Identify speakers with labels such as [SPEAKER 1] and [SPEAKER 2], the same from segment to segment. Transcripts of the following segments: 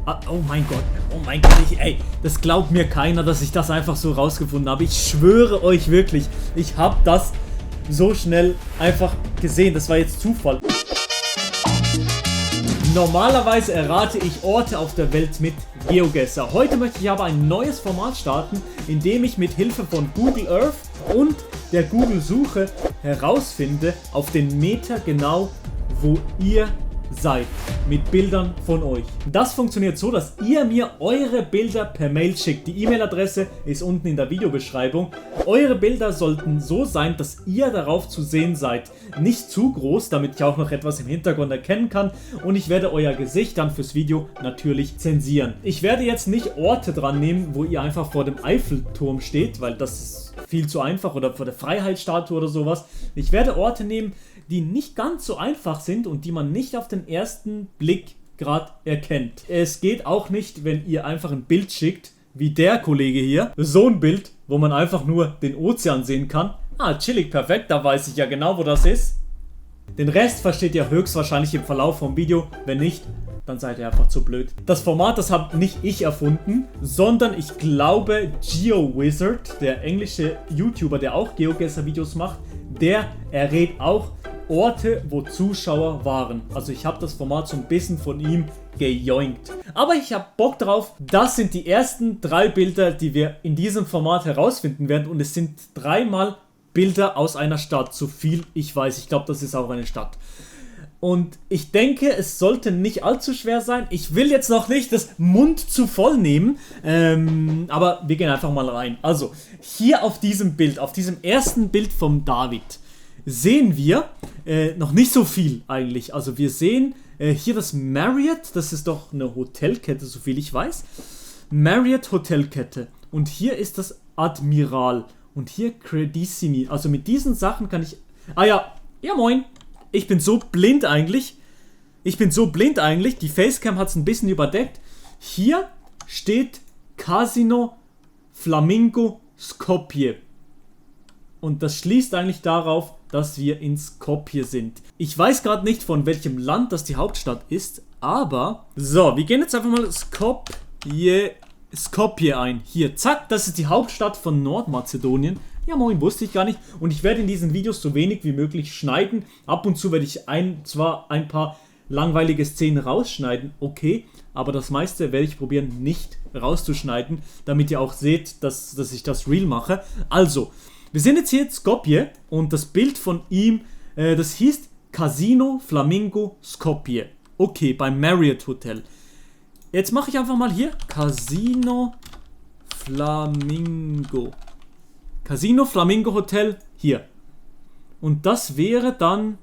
[SPEAKER 1] Oh mein Gott, ey, das glaubt mir keiner, dass ich das einfach so rausgefunden habe. Ich schwöre euch wirklich, ich habe das so schnell einfach gesehen. Das war jetzt Zufall. Normalerweise errate ich Orte auf der Welt mit GeoGuessr. Heute möchte ich aber ein neues Format starten, in dem ich mit Hilfe von Google Earth und der Google-Suche herausfinde, auf den Meter genau, wo ihr seid, mit Bildern von euch. Das funktioniert so, dass ihr mir eure Bilder per Mail schickt. Die E-Mail-Adresse ist unten in der Videobeschreibung. Eure Bilder sollten so sein, dass ihr darauf zu sehen seid. Nicht zu groß, damit ich auch noch etwas im Hintergrund erkennen kann. Und ich werde euer Gesicht dann fürs Video natürlich zensieren. Ich werde jetzt nicht Orte dran nehmen, wo ihr einfach vor dem Eiffelturm steht, weil das ist viel zu einfach, oder vor der Freiheitsstatue oder sowas. Ich werde Orte nehmen, die nicht ganz so einfach sind und die man nicht auf den ersten Blick gerade erkennt. Es geht auch nicht, wenn ihr einfach ein Bild schickt, wie der Kollege hier. So ein Bild, wo man einfach nur den Ozean sehen kann. Ah, chillig, perfekt, da weiß ich ja genau, wo das ist. Den Rest versteht ihr höchstwahrscheinlich im Verlauf vom Video. Wenn nicht, dann seid ihr einfach zu blöd. Das Format, das habe nicht ich erfunden, sondern ich glaube GeoWizard, der englische YouTuber, der auch GeoGuessr-Videos macht, der errät auch Orte, wo Zuschauer waren. Also ich habe das Format so ein bisschen von ihm gejoinkt. Aber ich habe Bock drauf. Das sind die ersten 3 Bilder, die wir in diesem Format herausfinden werden. Und es sind 3-mal Bilder aus einer Stadt. So viel ich weiß. Ich glaube, das ist auch eine Stadt. Und ich denke, es sollte nicht allzu schwer sein. Ich will jetzt noch nicht das Mund zu voll nehmen. Aber wir gehen einfach mal rein. Also, hier auf diesem Bild, auf diesem ersten Bild vom David, sehen wir noch nicht so viel eigentlich. Also wir sehen hier das Marriott, das ist doch eine Hotelkette, so viel ich weiß. Marriott Hotelkette. Und hier ist das Admiral. Und hier Credissimi. Also mit diesen Sachen kann ich... Ah ja, ja moin. Ich bin so blind eigentlich. Die Facecam hat es ein bisschen überdeckt. Hier steht Casino Flamingo Skopje. Und das schließt eigentlich darauf, dass wir in Skopje sind. Ich weiß gerade nicht, von welchem Land das die Hauptstadt ist, aber... So, wir gehen jetzt einfach mal Skopje ein. Hier, zack, das ist die Hauptstadt von Nordmazedonien. Ja moin, wusste ich gar nicht. Und ich werde in diesen Videos so wenig wie möglich schneiden. Ab und zu werde ich zwar ein paar langweilige Szenen rausschneiden, okay, aber das meiste werde ich probieren nicht rauszuschneiden, damit ihr auch seht, dass ich das real mache. Also... Wir sind jetzt hier in Skopje und das Bild von ihm, das hieß Casino Flamingo Skopje. Okay, beim Marriott Hotel. Jetzt mache ich einfach mal hier Casino Flamingo. Casino Flamingo Hotel hier. Und das wäre dann...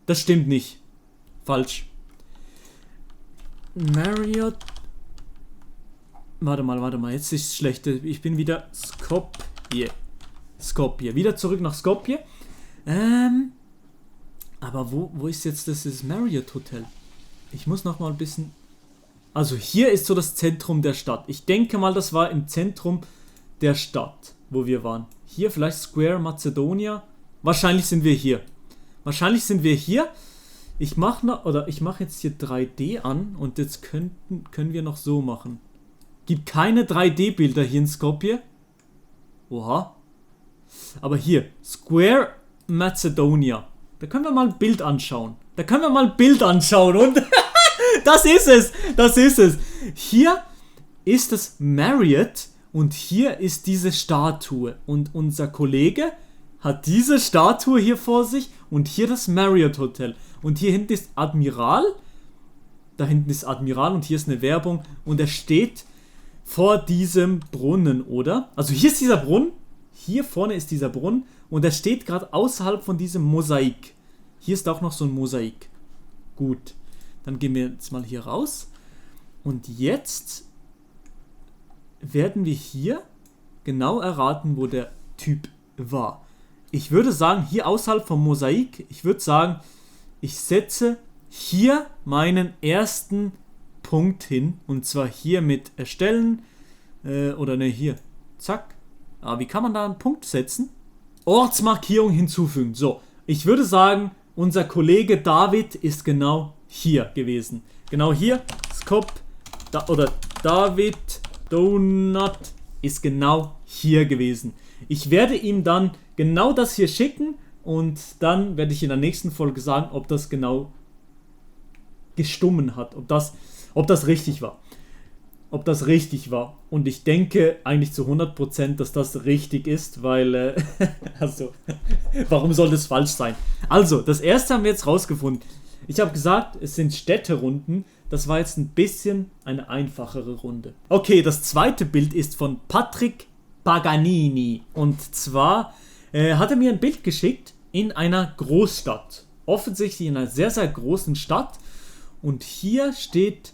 [SPEAKER 1] das stimmt nicht. Falsch. Marriott... Warte mal, jetzt ist es schlecht. Ich bin wieder Skopje. Wieder zurück nach Skopje. Aber wo ist jetzt das Marriott Hotel? Ich muss noch mal ein bisschen... Also hier ist so das Zentrum der Stadt. Ich denke mal, das war im Zentrum der Stadt, wo wir waren. Hier vielleicht Square Macedonia. Wahrscheinlich sind wir hier. Ich mache jetzt hier 3D an und jetzt können wir noch so machen. Gibt keine 3D-Bilder hier in Skopje. Oha. Aber hier, Square Macedonia. Da können wir mal ein Bild anschauen. Und das ist es. Hier ist das Marriott und hier ist diese Statue. Und unser Kollege hat diese Statue hier vor sich und hier das Marriott Hotel. Und hier hinten ist Admiral. Da hinten ist Admiral und hier ist eine Werbung. Und er steht vor diesem Brunnen, oder? Also hier ist dieser Brunnen, hier vorne ist dieser Brunnen und er steht gerade außerhalb von diesem Mosaik. Hier ist auch noch so ein Mosaik. Gut, dann gehen wir jetzt mal hier raus und jetzt werden wir hier genau erraten, wo der Typ war. Ich würde sagen, hier außerhalb vom Mosaik, ich würde sagen, ich setze hier meinen ersten Punkt hin, und zwar hier mit erstellen, oder ne, hier, zack. Aber wie kann man da einen Punkt setzen? Ortsmarkierung hinzufügen. So, ich würde sagen, unser Kollege David ist genau hier gewesen. Genau hier, Skop, oder David Donut ist genau hier gewesen. Ich werde ihm dann genau das hier schicken und dann werde ich in der nächsten Folge sagen, ob das genau gestummen hat, ob das richtig war. Ob das richtig war. Und ich denke eigentlich zu 100%, dass das richtig ist, weil, also, warum soll das falsch sein? Also, das erste haben wir jetzt rausgefunden. Ich habe gesagt, es sind Städterunden. Das war jetzt ein bisschen eine einfachere Runde. Okay, das zweite Bild ist von Patrick Paganini. Und zwar hat er mir ein Bild geschickt in einer Großstadt. Offensichtlich in einer sehr, sehr großen Stadt. Und hier steht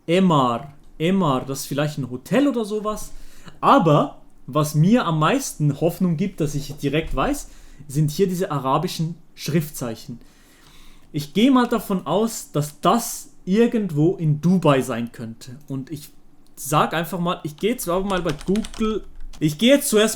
[SPEAKER 1] Emar. Emar, das ist vielleicht ein Hotel oder sowas. Aber was mir am meisten Hoffnung gibt, dass ich direkt weiß, sind hier diese arabischen Schriftzeichen. Ich gehe mal davon aus, dass das irgendwo in Dubai sein könnte. Und ich sage einfach mal, ich gehe jetzt zuerst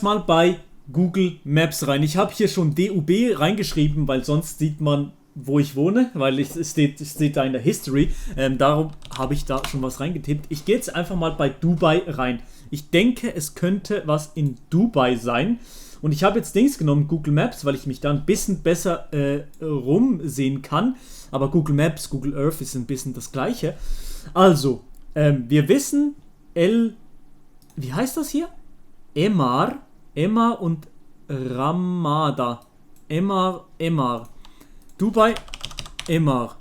[SPEAKER 1] mal bei Google Maps rein. Ich habe hier schon DUB reingeschrieben, weil sonst sieht man, wo ich wohne, weil es steht da in der History. Darum habe ich da schon was reingetippt. Ich gehe jetzt einfach mal bei Dubai rein. Ich denke, es könnte was in Dubai sein. Und ich habe jetzt Dings genommen, Google Maps, weil ich mich da ein bisschen besser rumsehen kann. Aber Google Maps, Google Earth ist ein bisschen das gleiche. Also, wir wissen, wie heißt das hier? Emar und Ramada. Emar. Dubai, Emar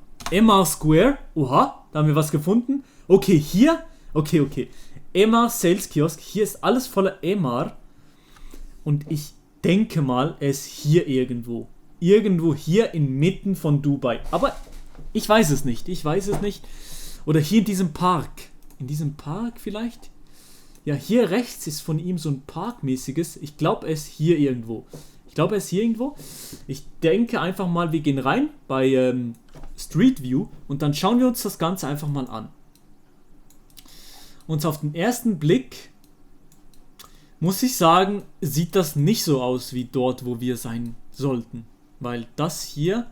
[SPEAKER 1] Square. Oha, da haben wir was gefunden. Okay, hier. Okay. Emar Sales Kiosk. Hier ist alles voller Emar. Und ich denke mal, er ist hier irgendwo. Irgendwo hier inmitten von Dubai. Aber ich weiß es nicht. Oder hier in diesem Park. In diesem Park vielleicht? Ja, hier rechts ist von ihm so ein Parkmäßiges. Ich glaube, er ist hier irgendwo. Ich denke einfach mal, wir gehen rein bei Street View und dann schauen wir uns das Ganze einfach mal an. Und auf den ersten Blick muss ich sagen, sieht das nicht so aus wie dort, wo wir sein sollten. Weil das hier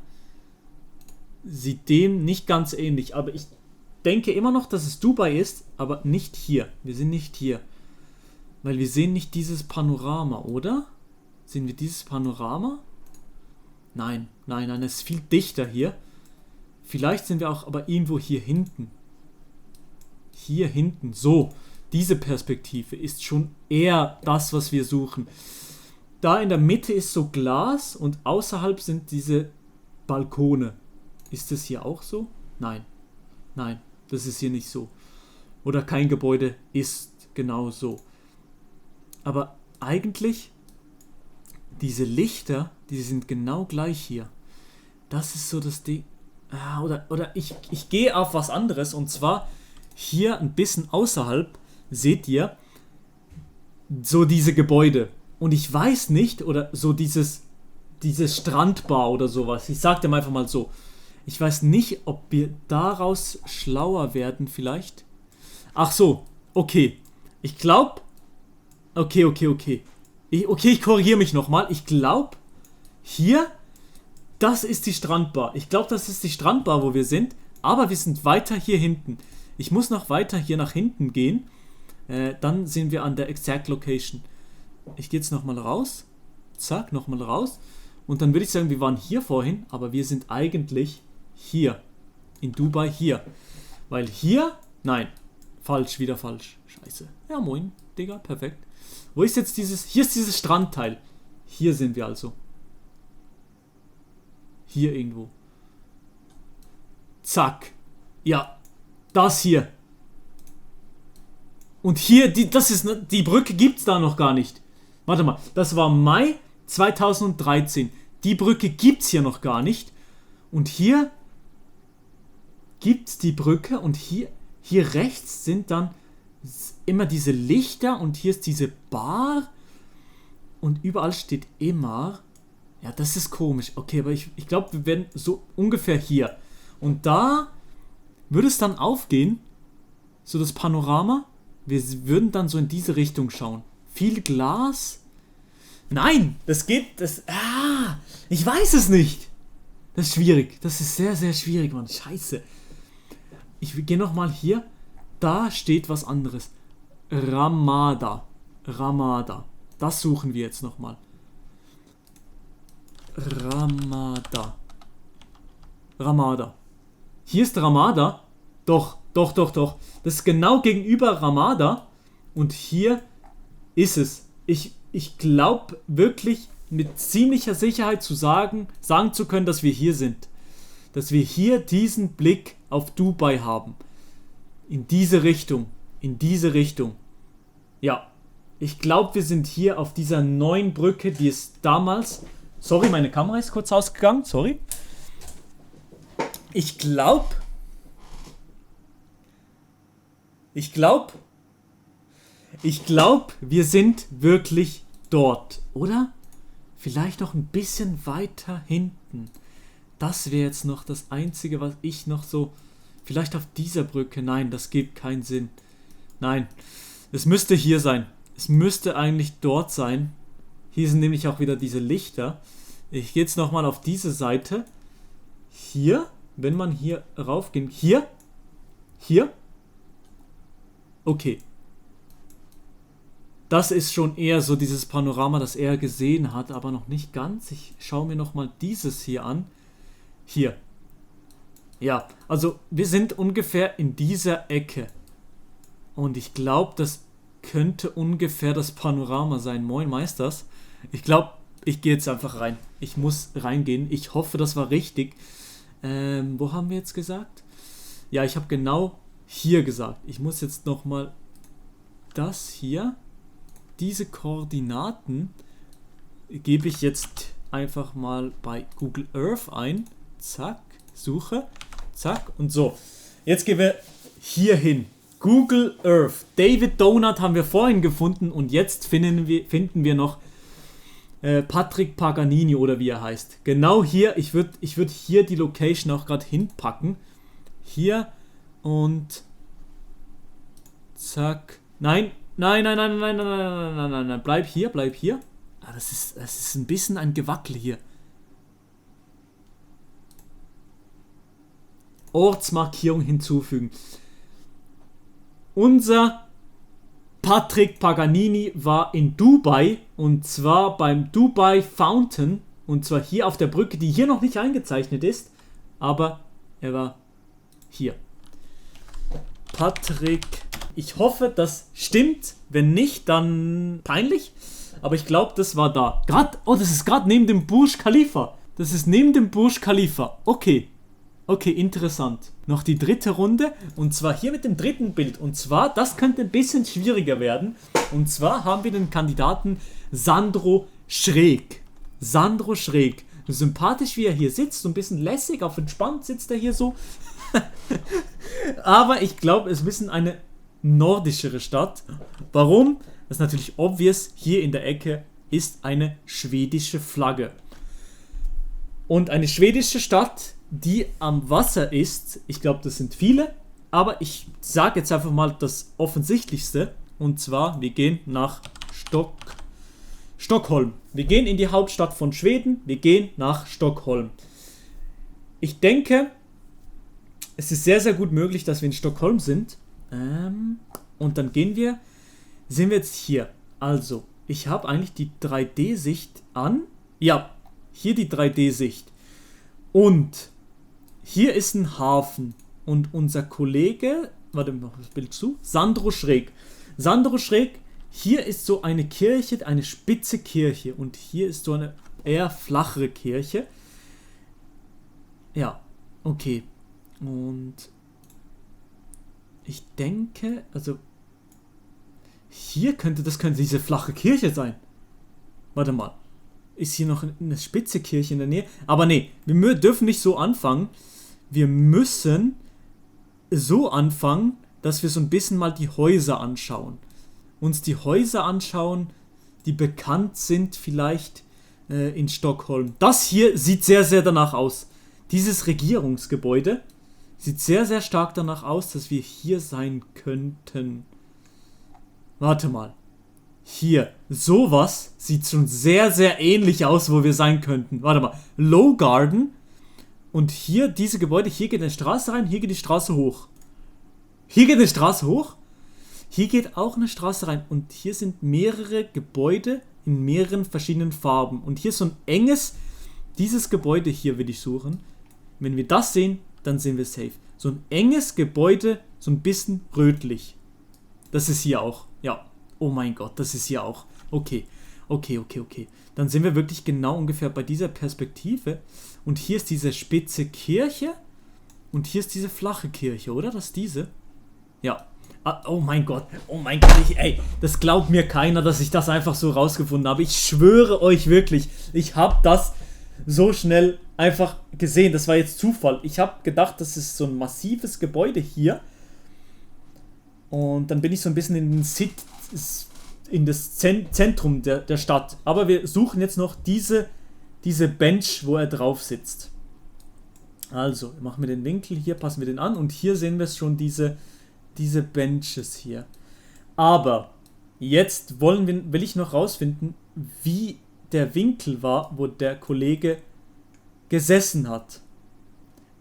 [SPEAKER 1] sieht dem nicht ganz ähnlich. Aber ich denke immer noch, dass es Dubai ist, aber nicht hier. Wir sind nicht hier. Weil wir sehen nicht dieses Panorama, oder? Sehen wir dieses Panorama? Nein, es ist viel dichter hier. Vielleicht sind wir auch aber irgendwo hier hinten. Hier hinten, so. Diese Perspektive ist schon eher das, was wir suchen. Da in der Mitte ist so Glas und außerhalb sind diese Balkone. Ist das hier auch so? Nein, das ist hier nicht so. Oder kein Gebäude ist genau so. Aber eigentlich, diese Lichter, die sind genau gleich hier. Das ist so das Ding. Oder ich gehe auf was anderes. Und zwar hier ein bisschen außerhalb seht ihr so diese Gebäude. Und ich weiß nicht, oder so dieses Strandbar oder sowas. Ich sag dem einfach mal so. Ich weiß nicht, ob wir daraus schlauer werden vielleicht. Ach so, okay. Ich glaube... Okay. Ich korrigiere mich nochmal. Ich glaube, hier, das ist die Strandbar. Ich glaube, das ist die Strandbar, wo wir sind. Aber wir sind weiter hier hinten. Ich muss noch weiter hier nach hinten gehen. Dann sind wir an der Exact Location. Ich gehe jetzt nochmal raus. Zack, nochmal raus. Und dann würde ich sagen, wir waren hier vorhin, aber wir sind eigentlich hier. In Dubai hier. Weil hier, nein, falsch, wieder falsch. Scheiße. Ja, moin, Digga, perfekt. Wo ist jetzt dieses, hier ist dieses Strandteil. Hier sind wir also. Hier irgendwo. Zack. Ja, das hier. Und hier, die Brücke gibt es da noch gar nicht. Warte mal, das war Mai 2013. Die Brücke gibt es hier noch gar nicht. Und hier gibt es die Brücke und hier rechts sind dann immer diese Lichter und hier ist diese Bar und überall steht Emar. Ja, das ist komisch. Okay, aber ich glaube, wir werden so ungefähr hier. Und da würde es dann aufgehen, so das Panorama. Wir würden dann so in diese Richtung schauen. Viel Glas. Nein, ich weiß es nicht. Das ist schwierig. Das ist sehr, sehr schwierig, Mann. Scheiße. Ich gehe nochmal hier. Da steht was anderes. Ramada. Ramada. Das suchen wir jetzt nochmal. Ramada. Ramada. Hier ist Ramada. Doch. Das ist genau gegenüber Ramada. Und hier ist es. Ich glaube wirklich mit ziemlicher Sicherheit sagen zu können, dass wir hier sind. Dass wir hier diesen Blick auf Dubai haben. In diese Richtung. Ja. Ich glaube, wir sind hier auf dieser neuen Brücke, die es damals... Sorry, meine Kamera ist kurz ausgegangen. Sorry. Ich glaube, wir sind wirklich dort, oder? Vielleicht noch ein bisschen weiter hinten. Das wäre jetzt noch das Einzige, was ich noch so... Vielleicht auf dieser Brücke. Nein, das gibt keinen Sinn. Nein, es müsste hier sein. Es müsste eigentlich dort sein. Hier sind nämlich auch wieder diese Lichter. Ich gehe jetzt nochmal auf diese Seite. Hier, wenn man hier raufgeht. Hier. Okay. Das ist schon eher so dieses Panorama, das er gesehen hat, aber noch nicht ganz. Ich schaue mir nochmal dieses hier an. Hier. Ja, also wir sind ungefähr in dieser Ecke. Und ich glaube, das könnte ungefähr das Panorama sein. Moin Meisters. Ich glaube, ich gehe jetzt einfach rein. Ich muss reingehen. Ich hoffe, das war richtig. Wo haben wir jetzt gesagt? Ja, ich habe genau hier gesagt. Ich muss jetzt nochmal das hier, diese Koordinaten, gebe ich jetzt einfach mal bei Google Earth ein. Zack, Suche, zack und so. Jetzt gehen wir hier hin. Google Earth. David Donut haben wir vorhin gefunden und jetzt finden wir noch Patrick Paganini oder wie er heißt. Genau hier, ich würd hier die Location auch gerade hinpacken. Hier und zack. Nein. Bleib hier. Ah, das ist ein bisschen ein Gewackel hier. Ortsmarkierung hinzufügen. Unser Patrick Paganini war in Dubai und zwar beim Dubai Fountain und zwar hier auf der Brücke, die hier noch nicht eingezeichnet ist, aber er war hier. Patrick, ich hoffe, das stimmt. Wenn nicht, dann peinlich. Aber ich glaube, das war da. Das ist gerade neben dem Burj Khalifa. Okay, interessant. Noch die dritte Runde und zwar hier mit dem dritten Bild. Und zwar, das könnte ein bisschen schwieriger werden. Und zwar haben wir den Kandidaten Sandro Schräg. Sympathisch, wie er hier sitzt, so ein bisschen lässig, auf entspannt sitzt er hier so. Aber ich glaube, es ist ein bisschen eine nordischere Stadt. Warum? Das ist natürlich obvious. Hier in der Ecke ist eine schwedische Flagge. Und eine schwedische Stadt, die am Wasser ist, ich glaube, das sind viele, aber ich sage jetzt einfach mal das Offensichtlichste. Und zwar, wir gehen nach Stockholm. Wir gehen in die Hauptstadt von Schweden, wir gehen nach Stockholm. Ich denke, es ist sehr, sehr gut möglich, dass wir in Stockholm sind. Und dann sind wir jetzt hier. Also, ich habe eigentlich die 3D-Sicht an. Ja, hier die 3D-Sicht. Und hier ist ein Hafen. Und unser Kollege, warte, mach das Bild zu, Sandro Schräg, hier ist so eine Kirche, eine spitze Kirche. Und hier ist so eine eher flachere Kirche. Ja, okay. Und ich denke, also hier könnte diese flache Kirche sein. Warte mal. Ist hier noch eine spitze Kirche in der Nähe? Aber nee, wir dürfen nicht so anfangen. Wir müssen so anfangen, dass wir so ein bisschen mal die Häuser anschauen. Uns die Häuser anschauen, die bekannt sind vielleicht in Stockholm. Das hier sieht sehr, sehr danach aus. Dieses Regierungsgebäude sieht sehr, sehr stark danach aus, dass wir hier sein könnten. Warte mal. Hier, sowas sieht schon sehr, sehr ähnlich aus, wo wir sein könnten. Warte mal. Low Garden. Und hier, diese Gebäude, hier geht eine Straße rein, hier geht die Straße hoch. Hier geht eine Straße hoch. Hier geht auch eine Straße rein. Und hier sind mehrere Gebäude in mehreren verschiedenen Farben. Und hier ist so ein enges, dieses Gebäude hier will ich suchen. Wenn wir das sehen, dann sehen wir safe. So ein enges Gebäude, so ein bisschen rötlich. Das ist hier auch. Ja. Oh mein Gott, das ist hier auch. Okay. Dann sind wir wirklich genau ungefähr bei dieser Perspektive. Und hier ist diese spitze Kirche. Und hier ist diese flache Kirche, oder? Das ist diese. Ja. Oh mein Gott. Ey, das glaubt mir keiner, dass ich das einfach so rausgefunden habe. Ich schwöre euch wirklich, ich habe das so schnell einfach gesehen. Das war jetzt Zufall. Ich habe gedacht, das ist so ein massives Gebäude hier. Und dann bin ich so ein bisschen in das Zentrum der Stadt. Aber wir suchen jetzt noch diese Bench, wo er drauf sitzt. Also, machen wir den Winkel hier, passen wir den an. Und hier sehen wir schon diese Benches hier. Aber jetzt will ich noch rausfinden, wie der Winkel war, wo der Kollege gesessen hat.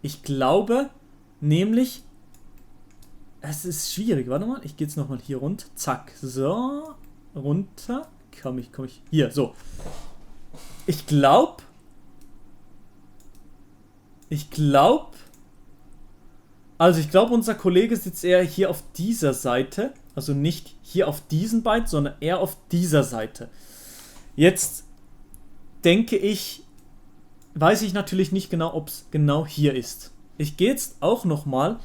[SPEAKER 1] Ich glaube nämlich, es ist schwierig. Warte mal, ich gehe jetzt nochmal hier runter. Zack, so, runter. Komm ich. Hier, so. Ich glaube, unser Kollege sitzt eher hier auf dieser Seite. Also nicht hier auf diesen beiden, sondern eher auf dieser Seite. Jetzt weiß ich natürlich nicht genau, ob es genau hier ist. Ich gehe jetzt auch nochmal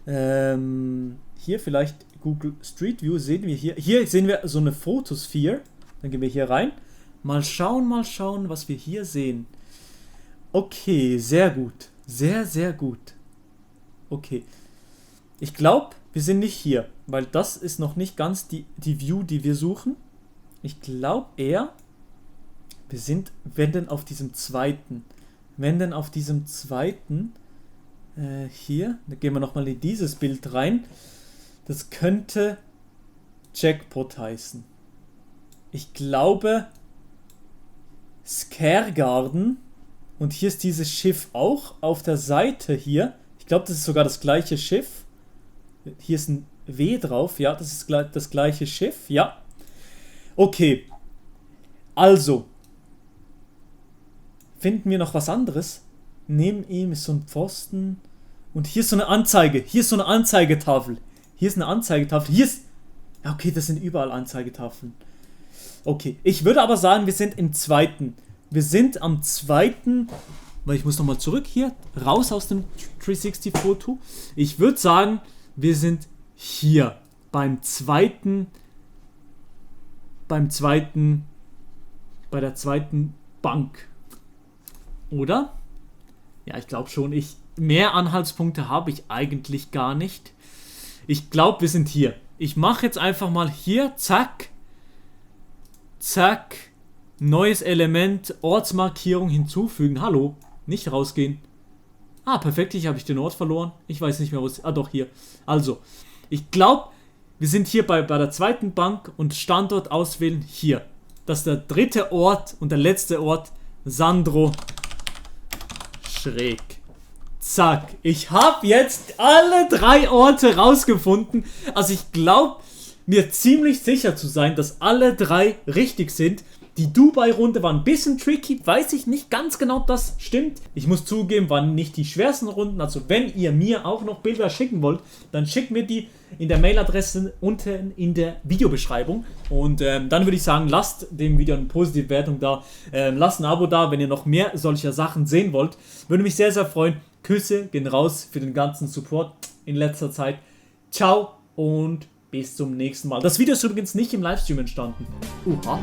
[SPEAKER 1] hier vielleicht Google Street View sehen wir hier. Hier sehen wir so eine Fotosphere. Dann gehen wir hier rein. Mal schauen, was wir hier sehen. Okay, sehr gut. Sehr gut. Okay. Ich glaube, wir sind nicht hier, weil das ist noch nicht ganz die View, die wir suchen. Ich glaube eher, wir sind, wenn denn auf diesem zweiten. Hier, da gehen wir nochmal in dieses Bild rein. Das könnte Jackpot heißen. Ich glaube Scaregarden. Und hier ist dieses Schiff auch auf der Seite hier. Ich glaube, das ist sogar das gleiche Schiff. Hier ist ein W drauf. Ja, das ist das gleiche Schiff. Ja. Okay. Also. Finden wir noch was anderes? Neben ihm ist so ein Pfosten. Und hier ist so eine Anzeige. Hier ist so eine Anzeigetafel. Hier ist eine Anzeigetafel. Hier ist... Ja, okay, das sind überall Anzeigetafeln. Okay, ich würde aber sagen, wir sind im zweiten. Wir sind am zweiten, weil ich muss nochmal zurück hier, raus aus dem 360-Foto. Ich würde sagen, wir sind hier bei der zweiten Bank. Oder? Ja, ich glaube schon. Mehr Anhaltspunkte habe ich eigentlich gar nicht. Ich glaube, wir sind hier. Ich mache jetzt einfach mal hier, zack, neues Element, Ortsmarkierung hinzufügen. Hallo, nicht rausgehen. Ah, perfekt, hier habe ich den Ort verloren. Ich weiß nicht mehr, wo es... Ah, doch, hier. Also, ich glaube, wir sind hier bei der zweiten Bank und Standort auswählen hier. Das ist der dritte Ort und der letzte Ort, Sandro Schräg. Zack, ich habe jetzt alle 3 Orte rausgefunden. Also ich glaube mir ziemlich sicher zu sein, dass alle 3 richtig sind. Die Dubai-Runde war ein bisschen tricky, weiß ich nicht ganz genau, ob das stimmt. Ich muss zugeben, waren nicht die schwersten Runden. Also wenn ihr mir auch noch Bilder schicken wollt, dann schickt mir die in der Mailadresse unten in der Videobeschreibung. Und dann würde ich sagen, lasst dem Video eine positive Wertung da. Lasst ein Abo da, wenn ihr noch mehr solcher Sachen sehen wollt. Würde mich sehr, sehr freuen. Küsse gehen raus für den ganzen Support in letzter Zeit. Ciao und bis zum nächsten Mal. Das Video ist übrigens nicht im Livestream entstanden. Uha.